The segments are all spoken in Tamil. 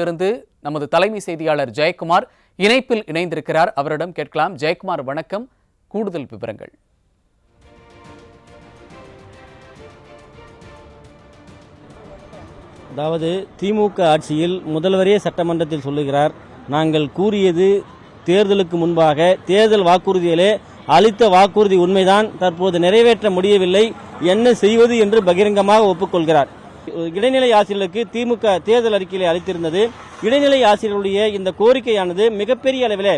இருந்து நமது தலைமை செய்தியாளர் ஜெயக்குமார் இணைப்பில் இணைந்திருக்கிறார். அவரிடம் கேட்கலாம். ஜெயக்குமார், வணக்கம். கூடுதல் விவரங்கள். அதாவது திமுக ஆட்சியில் முதல்வரே சட்டமன்றத்தில் சொல்லுகிறார், நாங்கள் கூறியது தேர்தலுக்கு முன்பாக தேர்தல் வாக்குறுதியிலே அளித்த வாக்குறுதி உண்மைதான், தற்போது நிறைவேற்ற முடியவில்லை, என்ன செய்வது என்று பகிரங்கமாக ஒப்புக்கொள்கிறார். இடைநிலை ஆசிரியர்களுக்கு திமுக தேர்தல் அறிக்கையை அளித்திருந்தது. இடைநிலை ஆசிரியர்களுடைய இந்த கோரிக்கையானது மிகப்பெரிய அளவில்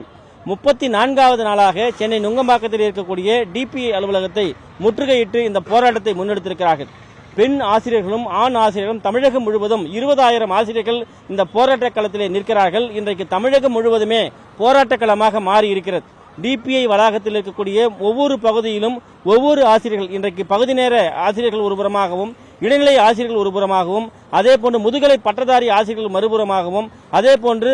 34வது நாளாக சென்னை நுங்கம்பாக்கத்தில் இருக்கக்கூடிய டிபிஐ அலுவலகத்தை முற்றுகையிட்டு இந்த போராட்டத்தை முன்னெடுத்திருக்கிறார்கள். பெண் ஆசிரியர்களும் ஆண் ஆசிரியர்களும் தமிழகம் முழுவதும் 20,000 ஆசிரியர்கள் இந்த போராட்ட களத்திலே நிற்கிறார்கள். இன்றைக்கு தமிழகம் முழுவதுமே போராட்ட களமாக மாறி இருக்கிறது. டிபிஐ வளாகத்தில் இருக்கக்கூடிய ஒவ்வொரு பகுதியிலும் ஒவ்வொரு ஆசிரியர்கள், இன்றைக்கு பகுதி நேர ஆசிரியர்கள் ஒருபுறமாகவும், இடைநிலை ஆசிரியர்கள் ஒருபுறமாகவும், அதே போன்று முதுகலை பட்டதாரி ஆசிரியர்கள் மறுபுறமாகவும், அதே போன்று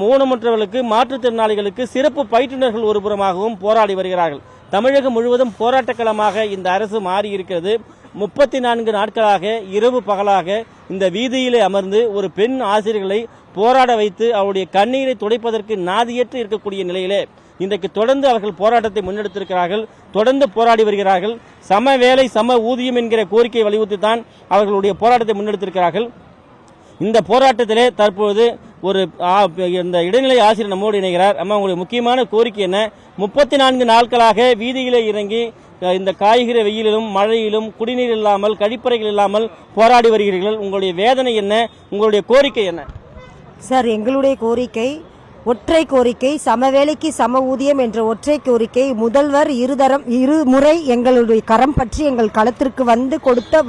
ஊனமுற்றவர்களுக்கு, மாற்றுத்திறனாளிகளுக்கு சிறப்பு பயிற்றுநர்கள் ஒருபுறமாகவும் போராடி வருகிறார்கள். தமிழகம் முழுவதும் போராட்ட களமாக இந்த அரசு மாறி இருக்கிறது. 34 நாட்களாக இரவு பகலாக இந்த வீதியிலே அமர்ந்து ஒரு பெண் ஆசிரியர்களை போராட வைத்து அவருடைய கண்ணீரை துடைப்பதற்கு நாதியற்று இருக்கக்கூடிய நிலையிலே இன்றைக்கு தொடர்ந்து அவர்கள் போராட்டத்தை முன்னெடுத்திருக்கிறார்கள், தொடர்ந்து போராடி வருகிறார்கள். சம வேலை சம ஊதியம் என்கிற கோரிக்கையை வலியுறுத்தி தான் அவர்களுடைய போராட்டத்தை முன்னெடுத்திருக்கிறார்கள். இந்த போராட்டத்திலே தற்போது இந்த இடைநிலை ஆசிரியர் நம்மோடு இணைகிறார். அம்மா, உங்களுடைய முக்கியமான கோரிக்கை என்ன? 34 நாட்களாக வீதியிலே இறங்கி இந்த காய்கிற வெயிலிலும் மழையிலும் குடிநீர் இல்லாமல், கழிப்பறைகள் இல்லாமல் போராடி வருகிறீர்கள். உங்களுடைய வேதனை என்ன? உங்களுடைய கோரிக்கை என்ன? சார், எங்களுடைய கோரிக்கை ஒற்றை கோரிக்கை, சமவேளைக்கு சம ஊதியம் என்ற ஒற்றை கோரிக்கை. முதல்வர் இருமுறை எங்களுடைய கரம் பற்றி எங்கள் களத்திற்கு வந்து கொடுத்த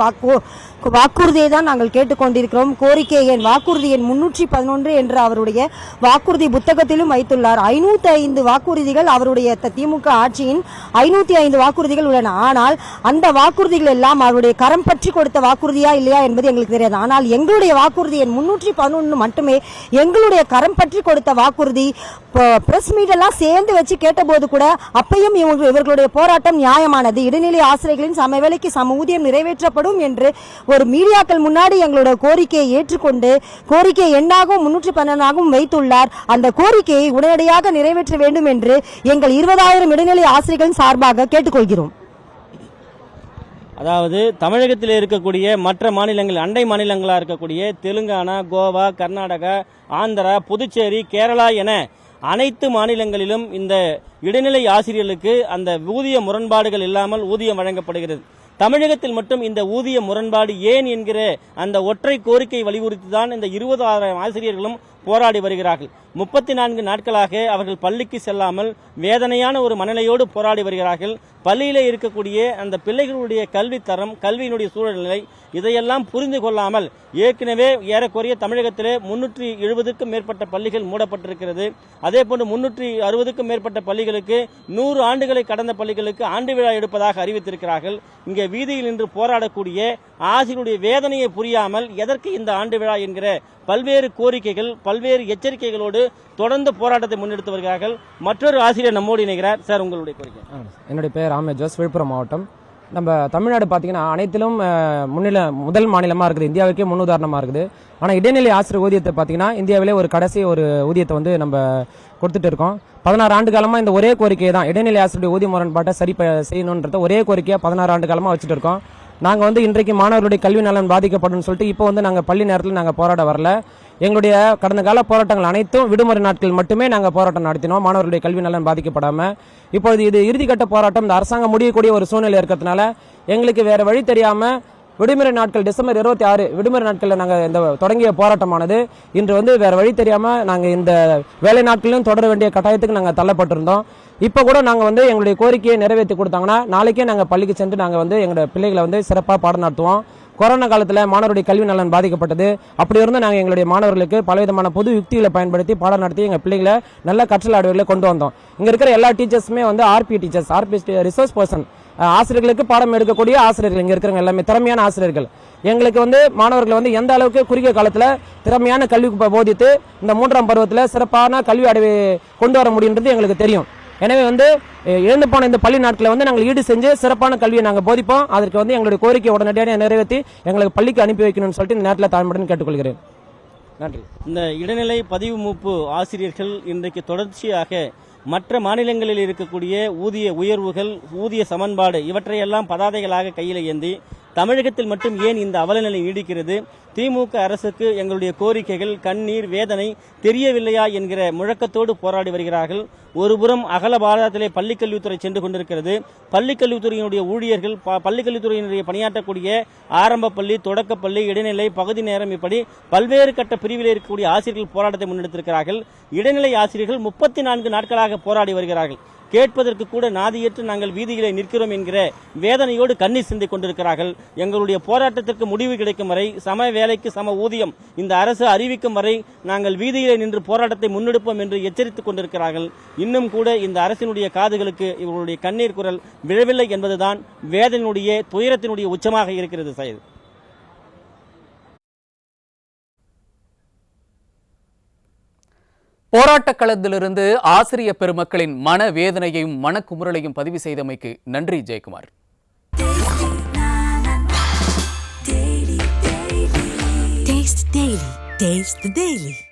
வாக்குறுதியை தான் நாங்கள் கேட்டுக்கொண்டிருக்கிறோம். கோரிக்கை எண் வாக்குறுதி எண் 311 என்று அவருடைய வாக்குறுதி புத்தகத்திலும் வைத்துள்ளார். 505 வாக்குறுதிகள் அவருடைய திமுக ஆட்சியின் 505 வாக்குறுதிகள் உள்ளன. ஆனால் அந்த வாக்குறுதிகள் எல்லாம் அவருடைய கரம் பற்றி கொடுத்த வாக்குறுதியா இல்லையா என்பது எங்களுக்கு தெரியாது. ஆனால் எங்களுடைய வாக்குறுதி எண் 311 மட்டுமே எங்களுடைய கரம் பற்றி கொடுத்த வாக்குறுதி. பிரஸ் மீட் எல்லாம் சேர்ந்து வச்சு கேட்டபோது கூட அப்பையும் இவர்களுடைய போராட்டம் நியாயமானது, இடைநிலை ஆசிரியர்களின் சமவேளைக்கு சம ஊதியம் நிறைவேற்றப்படும் என்று ஒரு மீடியாக்கள் முன்னாடி எங்களுடைய கோரிக்கையை ஏற்றுக்கொண்டு கோரிக்கை எண்ணாகவும் 312 வைத்துள்ளார். அந்த கோரிக்கையை உடனடியாக நிறைவேற்ற வேண்டும் என்று எங்கள் 20,000 இடைநிலை ஆசிரியர்களின் சார்பாக கேட்டுக்கொள்கிறோம். அதாவது தமிழகத்தில் இருக்கக்கூடிய மற்ற மாநிலங்கள், அண்டை மாநிலங்களாக இருக்கக்கூடிய தெலுங்கானா, கோவா, கர்நாடகா, ஆந்திரா, புதுச்சேரி, கேரளா என அனைத்து மாநிலங்களிலும் இந்த இடைநிலை ஆசிரியர்களுக்கு அந்த ஊதிய முரண்பாடுகள் இல்லாமல் ஊதியம் வழங்கப்படுகிறது. தமிழகத்தில் மட்டும் இந்த ஊதிய முரண்பாடு ஏன் என்கிற அந்த ஒற்றை கோரிக்கை வலியுறுத்தி தான் இந்த 20,000 ஆசிரியர்களும் போராடி வருகிறார்கள். 34 நாட்களாக அவர்கள் பள்ளிக்கு செல்லாமல் வேதனையான ஒரு மனநிலையோடு போராடி வருகிறார்கள். பள்ளியிலே இருக்கக்கூடிய அந்த பிள்ளைகளுடைய கல்வி தரம், கல்வியினுடைய சூழ்நிலை இதையெல்லாம் புரிந்து கொள்ளாமல் ஏற்கனவே ஏறக்குறைய தமிழகத்திலே 370க்கும் மேற்பட்ட பள்ளிகள் மூடப்பட்டிருக்கிறது. அதே போன்று 360க்கும் மேற்பட்ட பள்ளிகளுக்கு 100 ஆண்டுகளை கடந்த பள்ளிகளுக்கு ஆண்டு விழா எடுப்பதாக அறிவித்திருக்கிறார்கள். இங்கே வீதியில் நின்று போராடக்கூடிய ஆசிரியருடைய வேதனையை புரியாமல் எதற்கு இந்த ஆண்டு விழா என்கிற பல்வேறு கோரிக்கைகள், பல்வேறு எச்சரிக்கைகளோடு தொடர்ந்து போராட்டத்தை முன்னெடுத்து வருகிறார்கள். மற்றொரு ஆசிரியர் நம்மோடு இணைகிறார். சார், உங்களுடைய கோரிக்கை? என்னுடைய பேர் ராமே ஜோஸ், விழுப்புரம் மாவட்டம். நம்ம தமிழ்நாடு பார்த்தீங்கன்னா அனைத்திலும் முதல் மாநிலமாக இருக்குது, இந்தியாவுக்கே முன்னுதாரணமாக இருக்குது. ஆனால் இடைநிலை ஆசிரியர் ஊதியத்தை பார்த்தீங்கன்னா இந்தியாவிலே ஒரு கடைசி ஒரு ஊதியத்தை வந்து நம்ம கொடுத்துட்டு இருக்கோம். 16 ஆண்டு காலமாக இந்த ஒரே கோரிக்கையை தான், இடைநிலை ஆசிரியருடைய ஊதிய முரண்பாட்டை சரி செய்யணுன்றத ஒரே கோரிக்கையாக 16 ஆண்டு காலமாக வச்சுட்டு இருக்கோம். நாங்கள் வந்து இன்றைக்கு மாணவர்களுடைய கல்வி நலன் பாதிக்கப்படும் சொல்லிட்டு இப்போ வந்து நாங்கள் பள்ளி நேரத்தில் நாங்கள் போராட வரல. எங்களுடைய கடந்த கால போராட்டங்கள் அனைத்தும் விடுமுறை நாட்கள் மட்டுமே நாங்கள் போராட்டம் நடத்தினோம், மாணவர்களுடைய கல்வி நலன் பாதிக்கப்படாமல். இப்பொழுது இது இறுதிக்கட்ட போராட்டம், இந்த அரசாங்கம் முடியக்கூடிய ஒரு சூழ்நிலை இருக்கிறதுனால எங்களுக்கு வேறு வழி தெரியாமல் விடுமுறை நாட்கள் டிசம்பர் 26 விடுமுறை நாட்களில் நாங்கள் இந்த தொடங்கிய போராட்டமானது இன்று வந்து வேறு வழி தெரியாமல் நாங்கள் இந்த வேலை நாட்களிலும் தொடர வேண்டிய கட்டாயத்துக்கு நாங்கள் தள்ளப்பட்டிருந்தோம். இப்போ கூட நாங்கள் வந்து எங்களுடைய கோரிக்கையை நிறைவேற்றி கொடுத்தாங்கன்னா நாளைக்கே நாங்கள் பள்ளிக்கு சென்று நாங்கள் வந்து எங்களுடைய பிள்ளைகளை வந்து சிறப்பாக பாடம் நடத்துவோம். கொரோனா காலத்தில் மாணவருடைய கல்வி நலன் பாதிக்கப்பட்டது. அப்படி இருந்து நாங்கள் எங்களுடைய மாணவர்களுக்கு பலவிதமான பொது யுக்திகளை பயன்படுத்தி பாடம் நடத்தி எங்கள் பிள்ளைகளை நல்ல கற்றல் ஆய்வுகளை கொண்டு வந்தோம். இங்கே இருக்கிற எல்லா டீச்சர்ஸுமே வந்து ஆர்பி டீச்சர்ஸ், ரிசோர்ஸ் பர்சன், ஆசிரியர்களுக்கு பாடம் எடுக்கக்கூடிய ஆசிரியர்கள் இங்கே இருக்கிறவங்க எல்லாமே திறமையான ஆசிரியர்கள். எங்களுக்கு வந்து மாணவர்களை வந்து எந்த அளவுக்கு குறுகிய காலத்தில் திறமையான கல்வி போதித்து இந்த 3ஆம் பருவத்தில் சிறப்பான கல்வி அடைவை கொண்டு வர முடியுன்றது எங்களுக்கு தெரியும். எனவே வந்து இழந்து போன இந்த பள்ளி நாட்களை வந்து நாங்கள் ஈடு செஞ்சு சிறப்பான கல்வியை நாங்கள் போதிப்போம். அதற்கு வந்து எங்களுடைய கோரிக்கை உடனடியாக நிறைவேற்றி எங்களுக்கு பள்ளிக்கு அனுப்பி வைக்கணும்னு சொல்லிட்டு இந்த நேரத்தில் தாழ்மையுடன் கேட்டுக்கொள்கிறேன். நன்றி. இந்த இடைநிலை பதிவு மூப்பு ஆசிரியர்கள் இன்றைக்கு தொடர்ச்சியாக மற்ற மாநிலங்களில் இருக்கக்கூடிய ஊதிய உயர்வுகள், ஊதிய சமன்பாடு இவற்றையெல்லாம் பதாதைகளாக கையில் ஏந்தி தமிழகத்தில் மட்டும் ஏன் இந்த அவலநிலை நீடிக்கிறது? திமுக அரசுக்கு எங்களுடைய கோரிக்கைகள், கண்ணீர், வேதனை தெரியவில்லையா என்கிற முழக்கத்தோடு போராடி வருகிறார்கள். ஒருபுறம் அகல பாரதத்திலே பள்ளிக்கல்வித்துறை சென்று கொண்டிருக்கிறது. பள்ளிக்கல்வித்துறையினுடைய ஊழியர்கள், பள்ளிக்கல்வித்துறையினுடைய பணியாற்றக்கூடிய ஆரம்ப பள்ளி, தொடக்கப்பள்ளி, இடைநிலை, பகுதி நேரம் இப்படி பல்வேறு கட்ட பிரிவில் இருக்கக்கூடிய ஆசிரியர்கள் போராட்டத்தை முன்னெடுத்திருக்கிறார்கள். இடைநிலை ஆசிரியர்கள் 34 நாட்களாக போராடி வருகிறார்கள். கேட்பதற்கு கூட நாதியற்று நாங்கள் வீதியிலே நிற்கிறோம் என்கிற வேதனையோடு கண்ணீர் சிந்திக் கொண்டிருக்கிறார்கள். எங்களுடைய போராட்டத்திற்கு முடிவு கிடைக்கும் வரை, சம வேலைக்கு சம ஊதியம் இந்த அரசு அறிவிக்கும் வரை நாங்கள் வீதியிலே நின்று போராட்டத்தை முன்னெடுப்போம் என்று எச்சரித்துக் கொண்டிருக்கிறார்கள். இன்னும் கூட இந்த அரசினுடைய காதுகளுக்கு இவர்களுடைய கண்ணீர் குரல் விழவில்லை என்பதுதான் வேதனையுடைய, துயரத்தினுடைய உச்சமாக இருக்கிறது. சையது, போராட்டக் களத்திலிருந்து ஆசிரிய பெருமக்களின் மனவேதனையையும் மனக்குமுறலையும் பதிவு செய்தமைக்கு நன்றி ஜெயக்குமார். Taste the Daily.